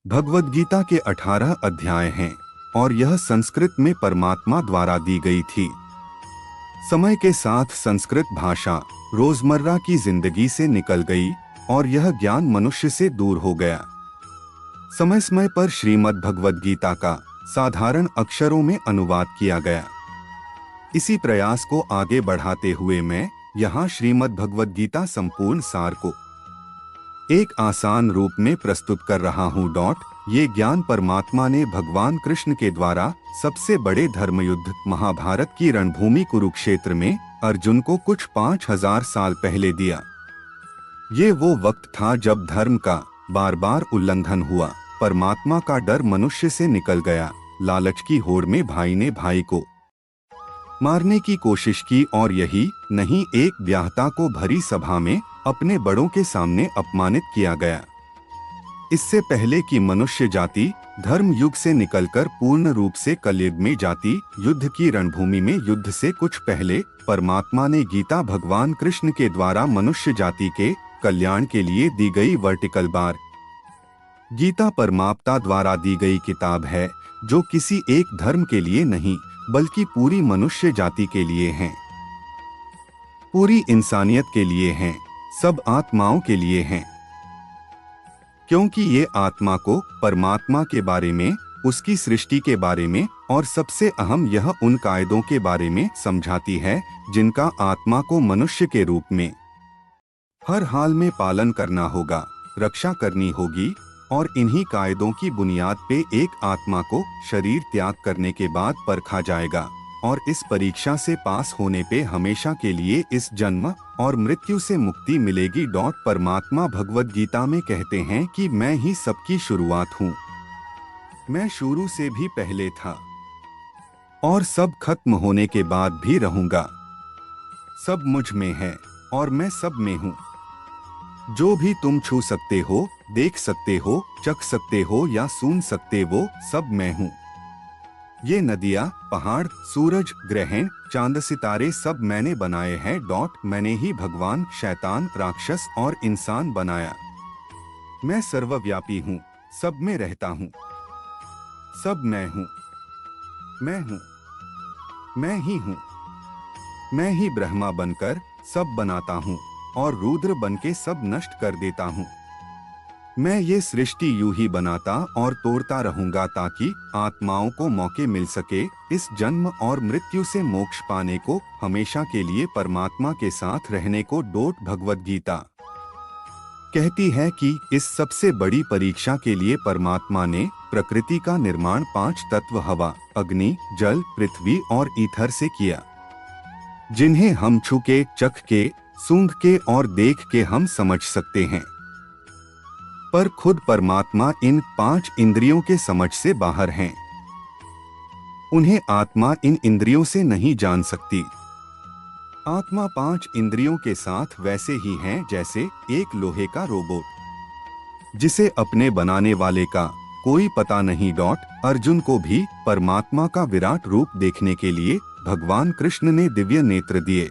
भगवद गीता के 18 अध्याय हैं और यह संस्कृत में परमात्मा द्वारा दी गई थी। समय के साथ संस्कृत भाषा रोजमर्रा की जिंदगी से निकल गई और यह ज्ञान मनुष्य से दूर हो गया। समय समय पर श्रीमद् भगवद गीता का साधारण अक्षरों में अनुवाद किया गया। इसी प्रयास को आगे बढ़ाते हुए मैं यहाँ श्रीमद् भगवद गीता संपूर्ण सार को एक आसान रूप में प्रस्तुत कर रहा हूँ। ये ज्ञान परमात्मा ने भगवान कृष्ण के द्वारा सबसे बड़े धर्मयुद्ध महाभारत की रणभूमि कुरुक्षेत्र में अर्जुन को कुछ 5000 साल पहले दिया। ये वो वक्त था जब धर्म का बार बार उल्लंघन हुआ, परमात्मा का डर मनुष्य से निकल गया। लालच की होड़ में भाई ने भाई को मारने की कोशिश की और यही नहीं, एक ब्याहता को भरी सभा में अपने बड़ों के सामने अपमानित किया गया। इससे पहले कि मनुष्य जाति धर्म युग से निकलकर पूर्ण रूप से कलयुग में जाति युद्ध की रणभूमि में युद्ध से कुछ पहले परमात्मा ने गीता भगवान कृष्ण के द्वारा मनुष्य जाति के कल्याण के लिए दी गई वर्टिकल बार। गीता परमात्मा द्वारा दी गई किताब है जो किसी एक धर्म के लिए नहीं बल्कि पूरी मनुष्य जाति के लिए है, पूरी इंसानियत के लिए है, सब आत्माओं के लिए है। क्योंकि ये आत्मा को परमात्मा के बारे में, उसकी सृष्टि के बारे में और सबसे अहम यह उन कायदों के बारे में समझाती है जिनका आत्मा को मनुष्य के रूप में हर हाल में पालन करना होगा, रक्षा करनी होगी। और इन्हीं कायदों की बुनियाद पे एक आत्मा को शरीर त्याग करने के बाद परखा जाएगा और इस परीक्षा से पास होने पे हमेशा के लिए इस जन्म और मृत्यु से मुक्ति मिलेगी। परमात्मा भगवद गीता में कहते हैं कि मैं ही सबकी शुरुआत हूँ, मैं शुरू से भी पहले था और सब खत्म होने के बाद भी रहूंगा। सब मुझ में है और मैं सब में हूँ। जो भी तुम छू सकते हो, देख सकते हो, चख सकते हो या सुन सकते वो सब मैं हूँ। ये नदियाँ, पहाड़, सूरज, ग्रहण, चांद, सितारे सब मैंने बनाए हैं। मैंने ही भगवान, शैतान, राक्षस और इंसान बनाया। मैं सर्वव्यापी हूँ, सब में रहता हूँ, सब मैं हूँ, मैं हूँ, मैं ही हूँ। मैं ही ब्रह्मा बनकर सब बनाता हूँ और रुद्र बन के सब नष्ट कर देता हूँ। मैं ये सृष्टि यूं ही बनाता और तोड़ता रहूंगा ताकि आत्माओं को मौके मिल सके इस जन्म और मृत्यु से मोक्ष पाने को, हमेशा के लिए परमात्मा के साथ रहने को। भगवद गीता कहती है कि इस सबसे बड़ी परीक्षा के लिए परमात्मा ने प्रकृति का निर्माण 5 तत्व हवा, अग्नि, जल, पृथ्वी और ईथर से किया, जिन्हें हम छू के, चख के, सूंघ के और देख के हम समझ सकते हैं। पर खुद परमात्मा इन 5 इंद्रियों के समझ से बाहर हैं। उन्हें आत्मा इन इंद्रियों से नहीं जान सकती। आत्मा 5 इंद्रियों के साथ वैसे ही है जैसे एक लोहे का रोबोट जिसे अपने बनाने वाले का कोई पता नहीं। अर्जुन को भी परमात्मा का विराट रूप देखने के लिए भगवान कृष्ण ने दिव्य नेत्र दिए।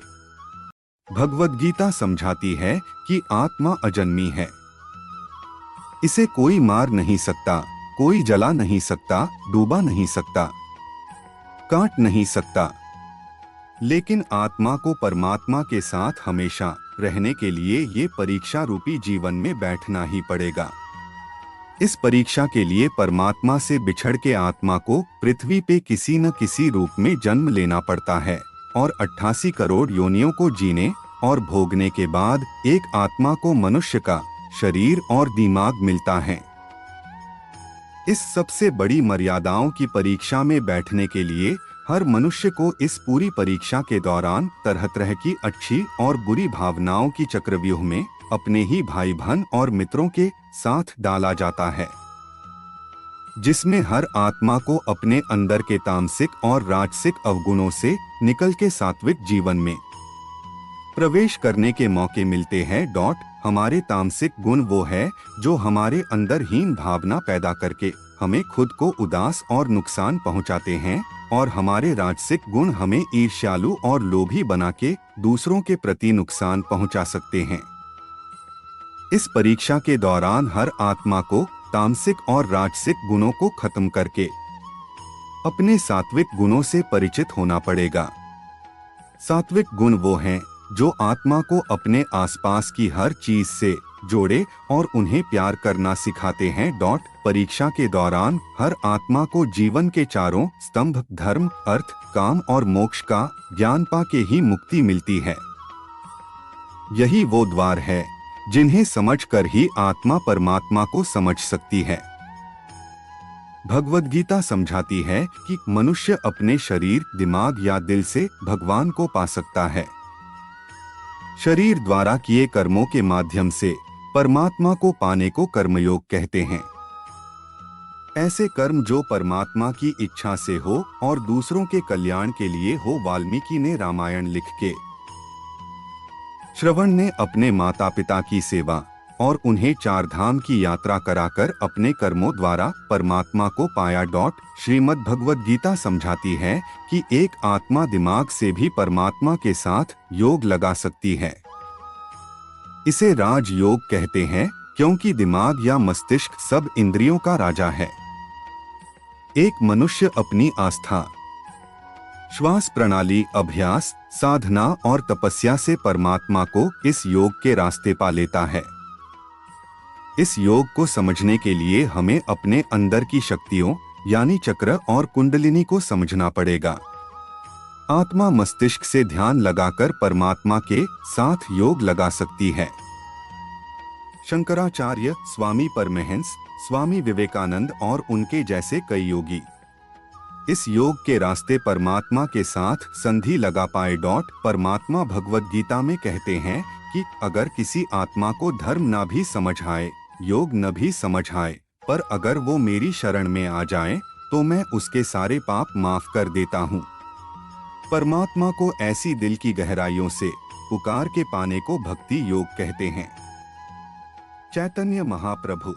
भगवद गीता समझाती है कि आत्मा अजन्मी है, इसे कोई मार नहीं सकता, कोई जला नहीं सकता, डूबा नहीं सकता, काट नहीं सकता। लेकिन आत्मा को परमात्मा के साथ हमेशा रहने के लिए ये परीक्षा रूपी जीवन में बैठना ही पड़ेगा। इस परीक्षा के लिए परमात्मा से बिछड़ के आत्मा को पृथ्वी पे किसी न किसी रूप में जन्म लेना पड़ता है और 88 करोड़ योनियों को जीने और भोगने के बाद एक आत्मा को मनुष्य का शरीर और दिमाग मिलता है। इस सबसे बड़ी मर्यादाओं की परीक्षा में बैठने के लिए हर मनुष्य को इस पूरी परीक्षा के दौरान तरह तरह की अच्छी और बुरी भावनाओं की चक्रव्यूह में अपने ही भाई बहन और मित्रों के साथ डाला जाता है, जिसमें हर आत्मा को अपने अंदर के तामसिक और राजसिक अवगुणों से निकल के सात्विक जीवन में प्रवेश करने के मौके मिलते हैं। हमारे तामसिक गुण वो है जो हमारे अंदर हीन भावना पैदा करके हमें खुद को उदास और नुकसान पहुंचाते हैं और हमारे राजसिक गुण हमें ईर्ष्यालु और लोभी बना के दूसरों के प्रति नुकसान पहुंचा सकते हैं। इस परीक्षा के दौरान हर आत्मा को तामसिक और राजसिक गुणों को खत्म करके अपने सात्विक गुणों से परिचित होना पड़ेगा। सात्विक गुण वो हैं जो आत्मा को अपने आसपास की हर चीज से जोड़े और उन्हें प्यार करना सिखाते हैं। परीक्षा के दौरान हर आत्मा को जीवन के चारों स्तंभ धर्म, अर्थ, काम और मोक्ष का ज्ञान पाके ही मुक्ति मिलती है। यही वो द्वार है जिन्हें समझकर ही आत्मा परमात्मा को समझ सकती है। भगवद गीता समझाती है कि मनुष्य अपने शरीर, दिमाग या दिल से भगवान को पा सकता है। शरीर द्वारा किए कर्मों के माध्यम से परमात्मा को पाने को कर्मयोग कहते हैं। ऐसे कर्म जो परमात्मा की इच्छा से हो और दूसरों के कल्याण के लिए हो। वाल्मीकि ने रामायण लिख के, श्रवण ने अपने माता पिता की सेवा और उन्हें चार धाम की यात्रा कराकर अपने कर्मों द्वारा परमात्मा को पाया। श्रीमद् भगवद गीता समझाती है कि एक आत्मा दिमाग से भी परमात्मा के साथ योग लगा सकती है। इसे राज योग कहते हैं क्योंकि दिमाग या मस्तिष्क सब इंद्रियों का राजा है। एक मनुष्य अपनी आस्था, श्वास प्रणाली, अभ्यास, साधना और तपस्या से परमात्मा को इस योग के रास्ते पा लेता है। इस योग को समझने के लिए हमें अपने अंदर की शक्तियों यानी चक्र और कुंडलिनी को समझना पड़ेगा। आत्मा मस्तिष्क से ध्यान लगाकर परमात्मा के साथ योग लगा सकती है। शंकराचार्य, स्वामी परमहंस, स्वामी विवेकानंद और उनके जैसे कई योगी इस योग के रास्ते परमात्मा के साथ संधि लगा पाए। परमात्मा भगवद गीता में कहते हैं कि अगर किसी आत्मा को धर्म ना भी समझ आए, योग न भी समझ आए, पर अगर वो मेरी शरण में आ जाए तो मैं उसके सारे पाप माफ कर देता हूँ। परमात्मा को ऐसी दिल की गहराइयों से पुकार के पाने को भक्ति योग कहते हैं। चैतन्य महाप्रभु,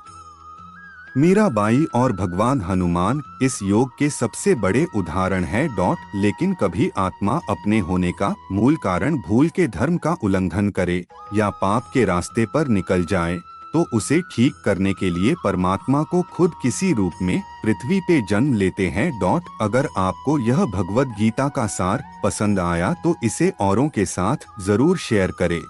मीराबाई और भगवान हनुमान इस योग के सबसे बड़े उदाहरण हैं। लेकिन कभी आत्मा अपने होने का मूल कारण भूल के धर्म का उल्लंघन करे या पाप के रास्ते पर निकल जाए तो उसे ठीक करने के लिए परमात्मा को खुद किसी रूप में पृथ्वी पे जन्म लेते हैं। अगर आपको यह भगवद गीता का सार पसंद आया तो इसे औरों के साथ जरूर शेयर करें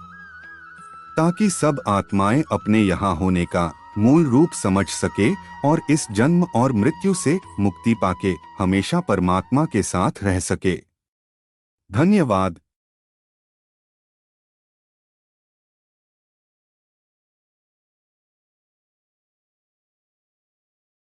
ताकि सब आत्माएं अपने यहाँ होने का मूल रूप समझ सके और इस जन्म और मृत्यु से मुक्ति पाके हमेशा परमात्मा के साथ रह सके। धन्यवाद।